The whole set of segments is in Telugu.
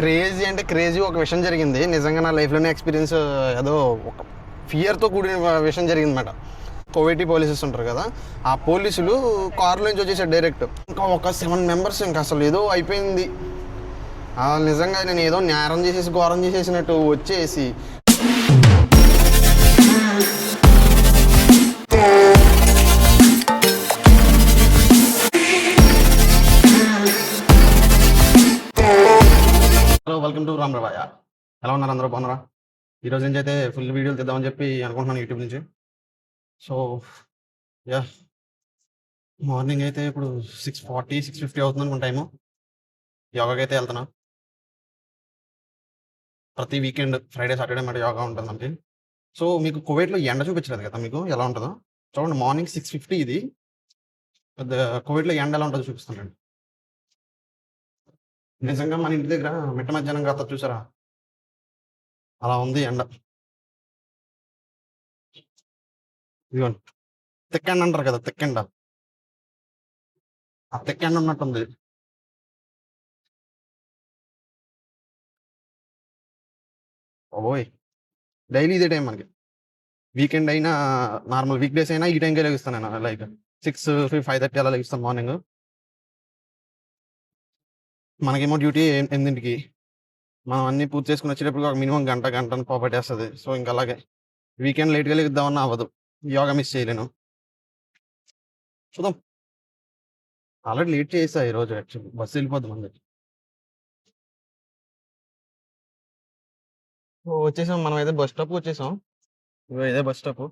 క్రేజీ అంటే క్రేజీ ఒక విషయం జరిగింది. నిజంగా నా లైఫ్‌లోనే ఎక్స్‌పీరియన్స్ ఏదో ఒక ఫియర్‌తో కూడిన విషయం జరిగిందన్నమాట. కోవైటీ పోలీసెస్ ఉంటారు కదా! ఆ పోలీసులు కారులో నుంచి వచ్చేసారు డైరెక్ట్. ఇంకా ఒక 7 మెంబర్స్ ఇంక అసలు ఏదో అయిపోయింది. నిజంగా నేను ఏదో నేరం చేసేసి, ఘోరం చేసేసినట్టు వచ్చేసి హలో, వెల్కమ్ టు రామ్ రవాయ. ఎలా ఉన్నారు అందరూ? బాగున్నారా? ఈరోజు నుంచి అయితే ఫుల్ వీడియోలు తీద్దామని చెప్పి అనుకుంటున్నాను యూట్యూబ్ నుంచి. So yeah! మార్నింగ్ అయితే ఇప్పుడు 6:40, 6:50 అవుతుంది అనుకుంటా టైము. యోగాకైతే వెళ్తున్నా. ప్రతి వీకెండ్ ఫ్రైడే, సాటర్డే మాట యోగా ఉంటుంది మనకి. సో మీకు కువైట్‌లో ఎండ చూపించలేదు కదా మీకు ఎలా ఉంటదో? చూడండి, మార్నింగ్ 6:50 ఇది. కువైట్‌లో ఎండ ఎలా ఉంటదో చూపిస్తానండి. నిజంగా మన ఇంటి దగ్గర మిట్ట మధ్యాహ్నం కాస్త చూసారా? అలా ఉంది ఎండ. ఇదిగోండి, తిక్కెండ అంటారు కదా, తిక్కెండ. ఆ తిక్కెండ ఉన్నట్టుంది. ఓయ్! డైలీ ఇదే టైం మనకి. వీకెండ్ అయినా, నార్మల్ వీక్ డేస్ అయినా ఈ టైంకే లెగుస్తాను నేను. లైక్ 6, 5:30 అలా లెగుస్తాను మార్నింగ్. మనకేమో డ్యూటీ 8కి. మనం అన్నీ పూర్తి చేసుకొని వచ్చేటప్పటికి ఒక మినిమం గంట, గంటన్నర పట్టేస్తది. సో ఇంక అలాగే వీకెండ్ లేట్‌గా లెగుద్దామన్నా అవ్వదు. యోగా మిస్ చేయలేను. చూద్దాం. ఆల్రెడీ లేట్ చేసేసా ఈరోజు యాక్చువల్లీ. బస్సు వెళ్ళిపోద్ది మనది. వచ్చేసాం. మనమైతే బస్ స్టాప్‌కి వచ్చేసాం. ఇగో ఇదే బస్ స్టాపు.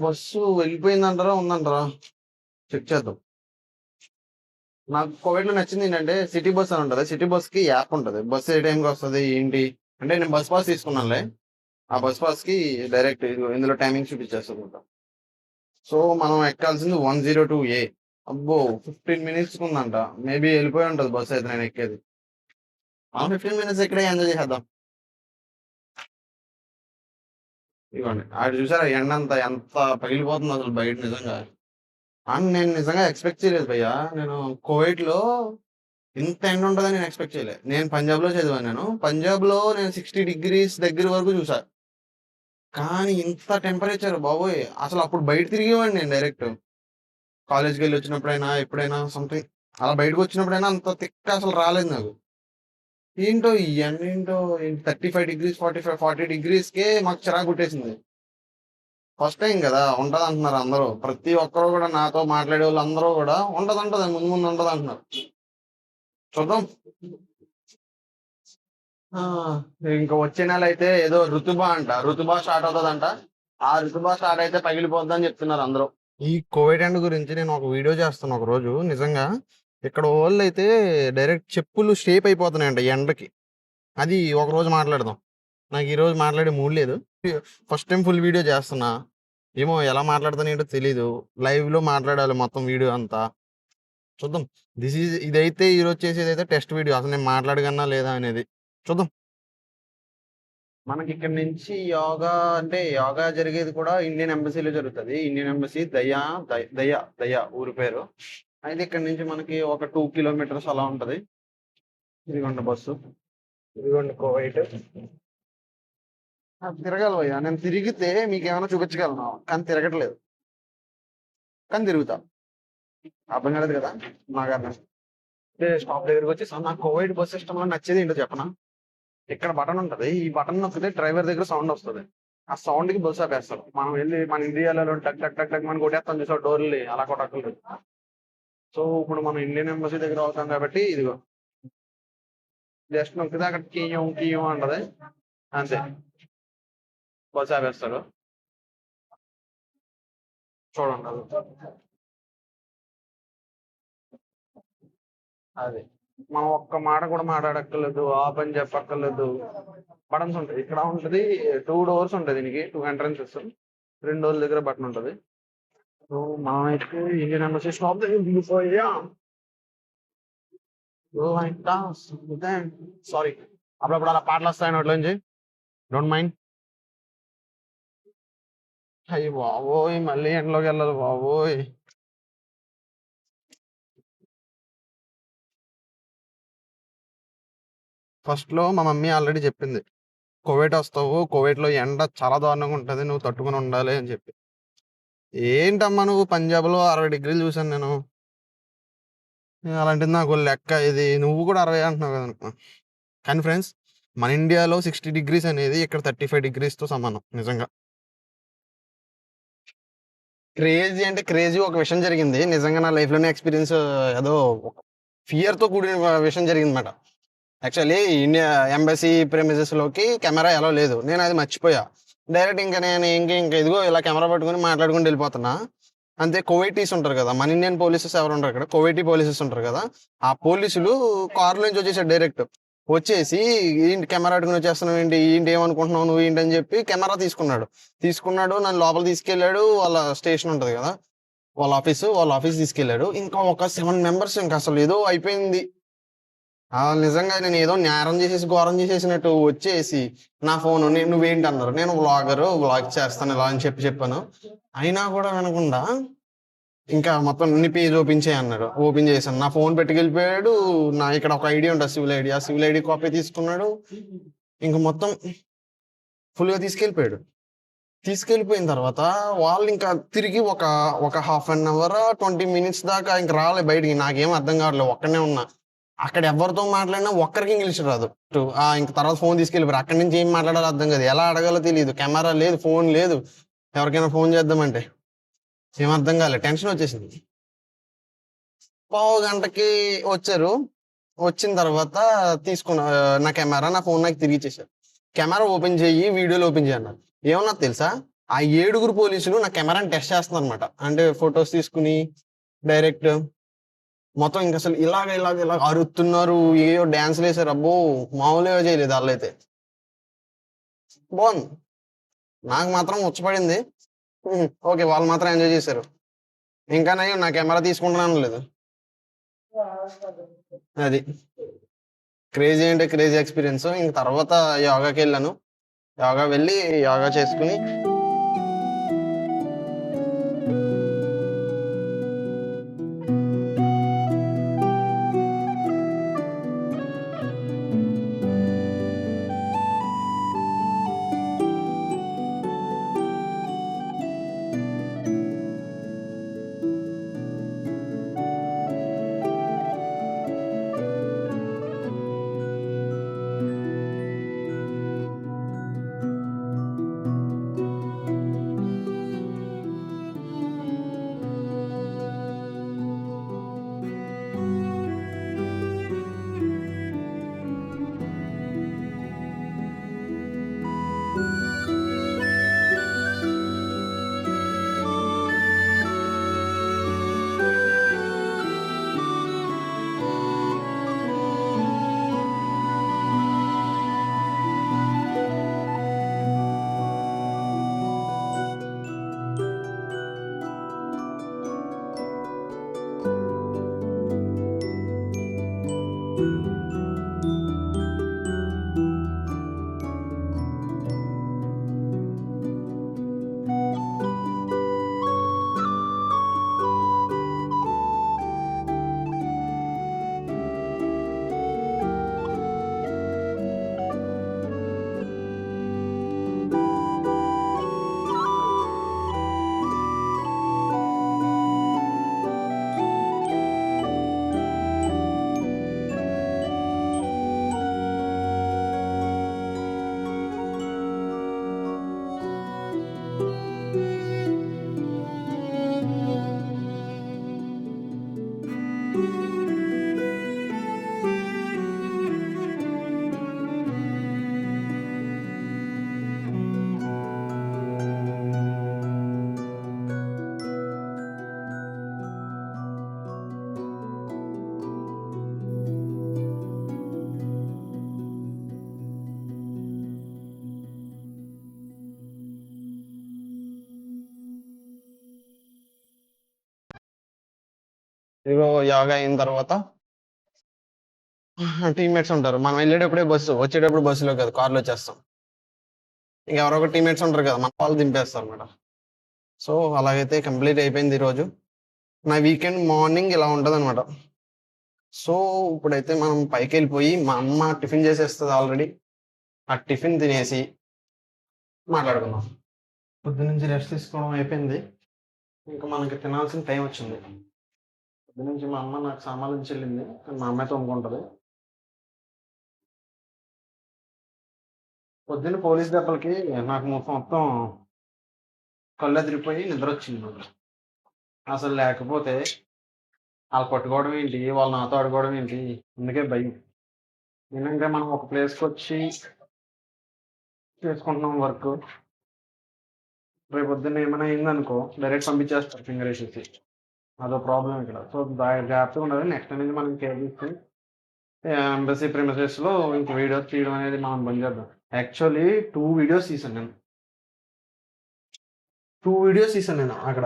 బస్సు వెళ్ళిపోయిందంటారా? ఉందంటారా? చెక్ చేద్దాం. నాకు కోవిడ్‌లో నచ్చిందేంటంటే సిటీ బస్ అని ఉంటది. సిటీ బస్‌కి యాప్ ఉంటది. బస్ ఏ టైంకి వస్తది ఏంటి అంటే నేను బస్ పాస్ తీసుకున్నానులే. ఆ బస్ పాస్‌కి డైరెక్ట్ ఇదిగో ఇందులో టైమింగ్ చూపించేస్తదన్నమాట. సో మనం ఎక్కాల్సింది 102 ఏ. అబ్బో! 15 మినిట్స్‌కి ఉందంట. మేబీ వెళ్ళిపోయి ఉంటది బస్ అయితే నేను ఎక్కేది. ఆ 15 మినిట్స్ ఇక్కడే ఎంజాయ్ చేసేద్దాం. ఇదిగోండి. ఆడ చూసారా ఎండంతా ఎంత పగిలిపోతుందో అసలు బయట నిజంగా. నేను నిజంగా ఎక్స్‌పెక్ట్ చేయలేదు భయ్యా. నేను కువైట్‌లో ఇంత ఎండ ఉంటదని నేను ఎక్స్‌పెక్ట్ చేయలే. నేను పంజాబ్‌లో చదివాను నేను. పంజాబ్‌లో నేను 60 డిగ్రీస్ దగ్గర వరకు చూసా. కానీ ఇంత టెంపరేచర్ బాబోయ్! అసలు అప్పుడు బయట తిరిగేవాడిని నేను డైరెక్ట్. కాలేజ్‌కెళ్ళి వచ్చినప్పుడైనా, ఎప్పుడైనా సంథింగ్ అలా బయటకొచ్చినప్పుడైనా అంత తిక్క అసలు రాలేదు నాకు. ఏంటో ఈ ఎండేంటో 35 డిగ్రీస్, 45, 40 డిగ్రీస్‌కే మాకు చిరాకు పుట్టేసింది. ఫస్ట్ టైమ్ గదా! ఉంటదంటున్నారు అందరూ. ప్రతి ఒక్కరు గూడా నాతో మాట్లాడేవోళ్ళందరూ గూడా ఉంటదంటది, ముందు ముందు ఉంటదంటున్నారు. చూద్దాం. ఆ! ఇంక వచ్చే నెలయితే ఏదో ఋతుబా అంట. ఋతుబా స్టార్ట్ అవుతదంట. ఆ ఋతుబా స్టార్ట్ అయితే పగిలిపోద్దని జెప్తున్నారు అందరూ. ఈ కోవిడ్ ఎండ్ గురించి నేను ఒక వీడియో చేస్తున్నా ఒకరోజు. నిజంగా ఇక్కడ వోళ్ళైతే డైరెక్ట్ చెప్పులు షేప్ అయిపోతున్నాయంట ఈ ఎండకి. అది ఒకరోజు మాట్లాడదాం. నాకు ఈరోజు మాట్లాడే మూడ్ లేదు. ఫస్ట్ టైమ్ ఫుల్ వీడియో చేస్తున్నా. ఏమో ఎలా మాట్లాడతానో ఏంటో తెలీదు. లైవ్‌లో మాట్లాడాలి మొత్తం వీడియో అంతా. చూద్దాం. ఇదైతే ఈరోజు చేసేదైతే టెస్ట్ వీడియో. అసలు నేను మాట్లాడగలనా లేదా అనేది. చూద్దాం. మనకిక్కడి నుంచి యోగా అంటే యోగా జరిగేది కూడా ఇండియన్ ఎంబసీలో జరుగుతది. ఇండియన్ ఎంబసీ దయా ఊరి పేరు. అయితే ఇక్కడి నుంచి మనకి ఒక 2 కిలోమీటర్స్ అలా ఉంటది. ఇదిగోండి బస్సు. ఇదిగోండి కువైట్. తిరగాలి భయ్యా. నేను తిరిగితే మీకేమైనా చూపించగలను. కానీ తిరగట్లేదు. కానీ తిరుగుతా. అర్థం కాలేదు కదా! నాకర్థం. స్టాప్ దగ్గరకొచ్చేసాం. నాకు కువైట్ బస్ సిస్టమ్‌లో నచ్చేది ఏంటో చెప్పనా? ఇక్కడ బటన్ ఉంటది. ఈ బటన్ నొక్కితే డ్రైవర్ దగ్గర సౌండ్ వస్తది. ఆ సౌండ్‌కి బస్ ఆపేస్తారు. మనం వెళ్లి మన ఇండియాలో టక్ టక్ టక్ టక్ మనం కొట్టేస్తాం చూసావా డోర్‌లని అలా కొట్టక్కర్లేదు. సో ఇప్పుడు మనం ఇండియన్ ఎంబసీ దగ్గర అవుతాం కాబట్టి ఇదిగో జస్ట్ నొక్కితే అక్కడ కియ్యం కియ్యం అంటది. అంతే. బస్ ఆపేస్తారు. చూడండి అది. అది. మనం ఒక్క మాట కూడా మాట్లాడక్కర్లేదు. ఆపని చెప్పక్కర్లేదు. బటన్స్ ఉంటాయి. ఇక్కడ ఉంటది 2 డోర్స్ ఉంటాయి దీనికి. 2 ఎంట్రన్సెస్. 2 డోర్ల దగ్గర బటన్ ఉంటది. సో మనమైతే ఇండియన్ ఎంబసీ స్టాప్ దగ్గర దిగిపోయాం. సారీ. అప్పుడప్పుడు అలా పాటలొస్తాయి నోట్లోంచి. Don't mind. అయ్య బాబోయ్! మళ్ళీ ఎండలోకెళ్ళాలి బాబోయ్! ఫస్ట్‌లో మా మమ్మీ ఆల్రెడీ చెప్పింది. "కువైట్ వస్తావు. కువైట్‌లో ఎండ చాలా దారుణంగా ఉంటది. నువ్వు తట్టుకొని ఉండాలి" అని చెప్పి. ఏంటమ్మా నువ్వు పంజాబ్‌లో 60 డిగ్రీలు చూసాను నేను. అలాంటిది నాకో లెక్క ఇది నువ్వు కూడా 60 అంటున్నావు కదా! అనుకున్నా. కానీ ఫ్రెండ్స్ మన ఇండియాలో 60 డిగ్రీస్ అనేది ఇక్కడ 35 డిగ్రీస్‌తో సమానం నిజంగా. క్రేజీ అంటే క్రేజీ ఒక విషయం జరిగింది. నిజంగా నా లైఫ్‌లోనే ఎక్స్‌పీరియన్స్ ఏదో ఫియర్‌తో కూడిన విషయం జరిగిందన్నమాట. యాక్చువల్లీ ఇండియా ఎంబసీ ప్రెమిసెస్‌లోకి కెమెరా అలో లేదు. నేనది మర్చిపోయా. డైరెక్ట్ ఇంక నేను ఇంక ఇదిగో ఇలా కెమెరా పట్టుకొని మాట్లాడుకుంటూ ఎళ్ళిపోతున్నా. అంతే కువైటీస్ ఉంటారు కదా! మన ఇండియన్ పోలీసెస్ ఎవరు ఉండరు ఇక్కడ. కువైటీ పోలీసెస్ ఉంటారు కదా! ఆ పోలీసులు కార్‌లోంచి వచ్చేసాడు డైరెక్ట్. వచ్చేసి "ఏంటి కెమెరా పట్టుకొని వచ్చేస్తున్నావేంటి? ఏంటి ఏమనుకుంటున్నావు నువ్వు ఏంటి?" అని చెప్పి కెమెరా తీసుకున్నాడు. తీసుకున్నాడు నన్ను లోపలికి తీసుకెళ్ళాడు. వాళ్ళ స్టేషన్ ఉంటది కదా! వాళ్ళ ఆఫీస్ తీసుకెళ్ళాడు. ఇంకా ఒక 7 మెంబర్స్ ఇంక అసలు ఏదో అయిపోయింది. నిజంగా నేనేదో నేరం చేసేసి, ఘోరం చేసేసినట్టు వచ్చేసి, నా ఫోను "నువ్వేంటి?" అన్నారు. నేను వ్లాగ్ చేస్తాను ఇలా అని చెప్పాను. అయినా కూడా వినకుండా, ఇంకా మొత్తం నీ పేజ్ ఓపెన్ చెయి అన్నాడు. ఓపెన్ చేశాను. నా ఫోన్ పెట్టుకెళ్ళిపోయాడు. ఇక్కడ ఒక ఐడీ ఉంటది సివిల్ ఐడీ. ఆ సివిల్ ఐడీ కాపీ తీసుకున్నాడు. ఇంక మొత్తం ఫుల్‌గా తీసుకెళ్ళిపోయాడు. తీసుకెళ్ళిపోయిన తర్వాత వాళ్ళింకా తిరిగి ఒక హాఫ్ అన్ అవర్, 20 మినిట్స్ దాకా ఇంక రాలే బయటికి. నాకేం అర్థం కావట్లేదు. ఒక్కడినే ఉన్నా. అక్కడ ఎవరితో మాట్లాడినా ఒక్కరికి ఇంగ్లీష్ రాదు. ఇంక తర్వాత ఫోన్ తీసుకెళ్ళిపోయారు. అక్కడి నుంచి ఏం మాట్లాడాలో అర్థం కాదు. ఎలా అడగాలో తెలీదు. కెమెరా లేదు, ఫోన్ లేదు. ఎవరికైనా ఫోన్ చేద్దామంటే. ఏం అర్థం కాలే. టెన్షనొచ్చేసింది. పావుగంటకి వచ్చారు. వచ్చిన తర్వాత నా కెమెరా, నా ఫోన్ నాకు తిరిగిచ్చేశారు. కెమెరా ఓపెన్ చెయ్యి, వీడియోలు ఓపెన్ చెయ్యి అన్నారు. ఏమన్నారో తెలుసా? ఆ 7 పోలీసులు నా కెమెరాని టెస్ట్ చేస్తున్నారన్నమాట. అంటే ఫోటోస్ తీసుకొని డైరెక్ట్ మొత్తం ఇంకసలు ఇలాగ అరుతున్నారు. ఏయో డాన్సులేసారు. అబ్బో! మామూలుగా చేయలేదు ఆళ్ళైతే. బావుంది. నాకు మాత్రం ఉచ్చపడింది. ఓకే. వాళ్ళు మాత్రం ఎంజాయ్ చేశారు. ఇంకా నయం నా కెమెరా తీసుకుంటాననలేదు. అది. క్రేజీ అంటే క్రేజీ ఎక్స్‌పీరియన్స్. ఇంక తర్వాత యోగాకెళ్ళాను. యోగా వెళ్ళి యోగా చేసుకొని ఇదిగో యోగా అయిన తర్వాత టీమ్‌మేట్స్ ఉంటారు. మనం ఎళ్ళేటప్పుడే బస్సు. వచ్చేటప్పుడు బస్సులో కాదు. కార్‌లో వచ్చేస్తాం. ఇంక ఎవరో ఒకరు టీమ్‌మేట్స్ ఉంటారు కదా! మన వాళ్ళు దింపేస్తారన్నమాట. సో, అలాగైతే కంప్లీట్ అయిపోయింది ఈరోజు. నా వీకెండ్ మార్నింగ్ ఇలా ఉంటదన్నమాట. సో, ఇప్పుడైతే మనం పైకెళ్ళిపోయి మా అమ్మ టిఫిన్ చేసేస్తది ఆల్రెడీ. ఆ టిఫిన్ తినేసి మాట్లాడుకుందాం. పొద్దున్నుంచి రెస్ట్ తీసుకోవడం అయిపోయింది. ఇంక మనకి తినాల్సిన టైం వచ్చింది. పొద్దున్నుంచి మా అమ్మ నాకు సామాన్లు చెల్లింది. మా అమ్మే తోముకుంటది. పొద్దున్న పోలీస్ దెబ్బలకి నాకు మొత్తం కళ్ళెదిరిపోయి నిద్రొచ్చింది నాకు. అసలు లేకపోతే ఆళ్ళు పట్టుకోవడం ఏంటి? వాళ్ళు నాతో ఆడుకోవడం ఏంటి? అందుకే భయం. ఏంటంటే మనం ఒక ప్లేస్‌కొచ్చి చేసుకుంటున్నాం వర్కు. రేపొద్దున్న ఏమైనా అయిందనుకో డైరెక్ట్ పంపించేస్తారు ఫింగరేసేసి. అదో ప్రాబ్లమ్ ఇక్కడ. సో, జాగ్రత్తగా ఉండాలి. నెక్స్ట్ టైమ్ నుంచి మనం కేర్ తీసుకొని ఎంబసీ ప్రిమిసెస్‌లో ఇంక వీడియోస్ తీయడం అనేది మనం బంద్ చేద్దాం. యాక్చువల్లీ 2 వీడియోస్ తీశాను నేను. 2 వీడియోస్ తీశాను నేను అక్కడ.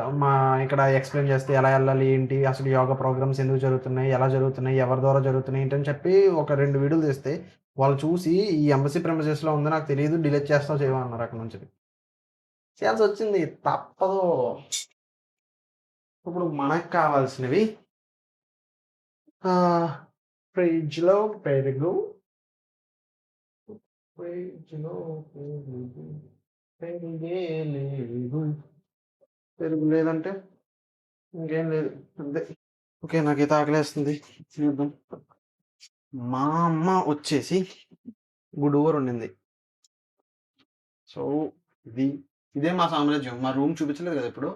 ఇక్కడ ఎక్స్‌ప్లెయిన్ చేస్తే ఎలా ఎళ్ళాలి? ఏంటి? అసలు యోగా ప్రోగ్రామ్స్ ఎందుకు జరుగుతున్నాయి? ఎలా జరుగుతున్నాయి? ఎవరి ద్వారా జరుగుతున్నాయి? ఏంటని చెప్పి ఒక 2 వీడియోలు తీస్తే, వాళ్ళు చూసి ఈ ఎంబసీ ప్రిమిసెస్‌లో ఉంది నాకు తెలీదు. డిలీట్ చేస్తావో చేయవో అన్నారు అక్కడి నుంచి. చేయాల్సొచ్చింది. తప్పదు. ఇప్పుడు మనకు కావాల్సినవి ఆహ్, ఫ్రిడ్జ్‌లో పెరుగు, ఫ్రిడ్జ్‌లో పెరుగు, పెరుగే లేదు. పెరుగు లేదంటే ఇంకేం లేదు. అంతే. ఓకే. నాకైతే ఆకలేస్తుంది. తినేద్దాం. మా అమ్మ వచ్చేసి గుడ్డు కూర వండింది. సో, ఇది ఇదే మా సామ్రాజ్యం. మా రూమ్ చూపించలేదు కదా ఇప్పుడు.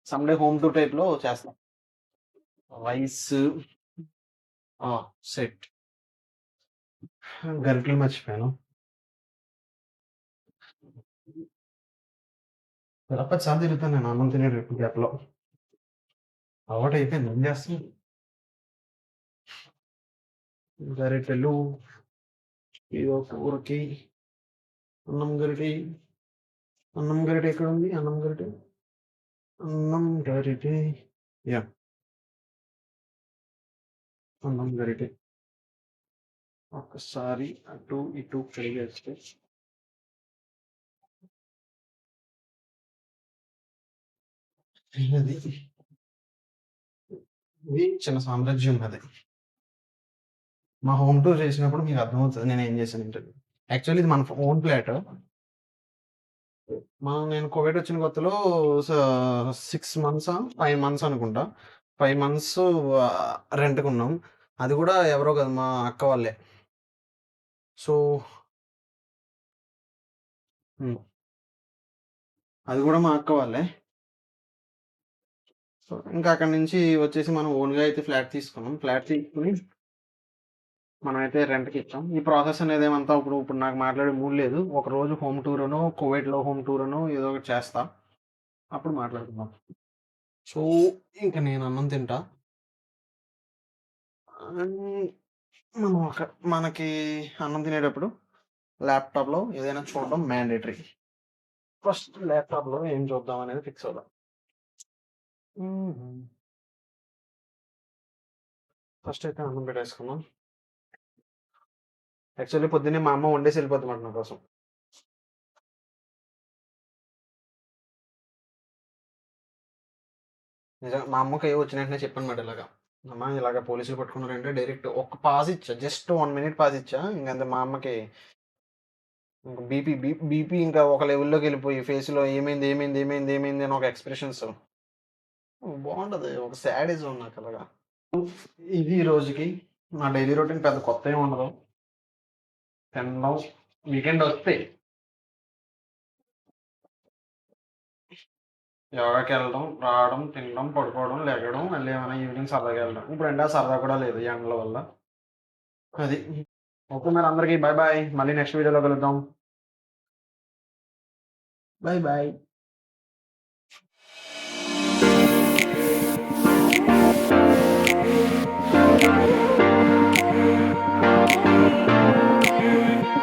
సండే హోమ్ టూర్ టైప్‌లో చేస్తాం. Rice set. గరిటెలు మర్చిపోయాను. ఇలా 10 సార్లు తిరుగుతాను నేను అన్నం తినే గ్యాప్‌లో. అలవాటయిపోయింది. ఏం చేస్తాం? గరిటెలు ఏదో కూరకి అన్నం గరిటె, అన్నం గరిటె ఎక్కడుంది? అన్నం గరిటె, అన్నం గరిటె యాహ్! అన్నం గరిటె. ఒక్కసారి అటు ఇటు కడిగేస్తే అది. ఇది చిన్న సామ్రాజ్యం అది. మా హోమ్ టూర్ చేసినప్పుడు మీకు అర్థమవుతది నేనేం చేశానంటేది. యాక్చువల్లీ ఇది మన ఓన్ ఫ్లాట్. నేను కువైట్ వచ్చిన కొత్తలో స 6 మంత్సా, 5 మంత్స్ అనుకుంటా. 5 మంత్స్ రెంట్‌కున్నాం. అది కూడా ఎవరో కాదు మా అక్క వాళ్ళే. సో హ్మ్. అది కూడా మా అక్క వాళ్ళే. సో, ఇంకా అక్కడి నుంచి వచ్చేసి మనం ఓన్‌గా అయితే ఫ్లాట్ తీసుకున్నాం. ఫ్లాట్ తీసుకొని మనమైతే రెంట్‌కిచ్చాం. ఈ ప్రాసెస్ అనేదేమంతా ఇప్పుడు నాకు మాట్లాడే మూడ్ లేదు. ఒకరోజు హోమ్ టూరనో, కువైట్‌లో హోమ్ టూరనో ఏదో ఒకటి చేస్తా. అప్పుడు మాట్లాడుకుందాం. సో, ఇంక నేను అన్నం తింటా. అండ్ మనకి అన్నం తినేటప్పుడు ల్యాప్‌టాప్‌లో ఏదైనా చూడడం మ్యాండేటరీ. ఫస్ట్ ల్యాప్‌టాప్‌లో ఏం చూద్దాం అనేది ఫిక్స్ అవుదాం. హుహు. ఫస్ట్ అయితే అన్నం పెట్టేసుకుందాం. యాక్చువల్లీ పొద్దున్నే మా అమ్మ వండేసి ఎళ్ళిపోద్దన్నమాట నా కోసం. నిజంగా మా అమ్మకి వచ్చిన వెంటనే చెప్పానన్నమాట ఇలాగ. అమ్మ ఇలాగ పోలీసులు పట్టుకున్నారంటే డైరెక్ట్ ఒక పాస్ ఇచ్చా. జస్ట్ 1 మినిట్ పాస్ ఇచ్చా. ఇంకంతే మా అమ్మకి ఇంక బీపీ ఇంకా ఒక లెవెల్‌లోకెళ్ళిపోయి ఫేస్‌లో ఏమైంది? ఏమైంది? ఏమైంది? ఏమైంది? అని ఒక ఎక్స్‌ప్రెషన్స్. బావుంటది. ఒక శాడిజం నాకలాగా. ఇది ఈ రోజుకి నా డైలీ రొటీన్ పెద్ద కొత్తేం ఉండదు. తినడం, వీకెండొస్తే యోగాకెళ్ళడం, రావడం, తినడం, పడుకోవడం, లెగడం, మళ్ళీ ఏమైనా ఈవినింగ్ సరదాగా వెళ్ళడం. ఇప్పుడంటే ఆ సరదా కూడా లేదు ఈ ఎండల వల్ల. అది. ఓకే మరి అందరికి బాయ్ బాయ్. మళ్ళీ నెక్స్ట్ వీడియోలో కలుద్దాం. Bye bye.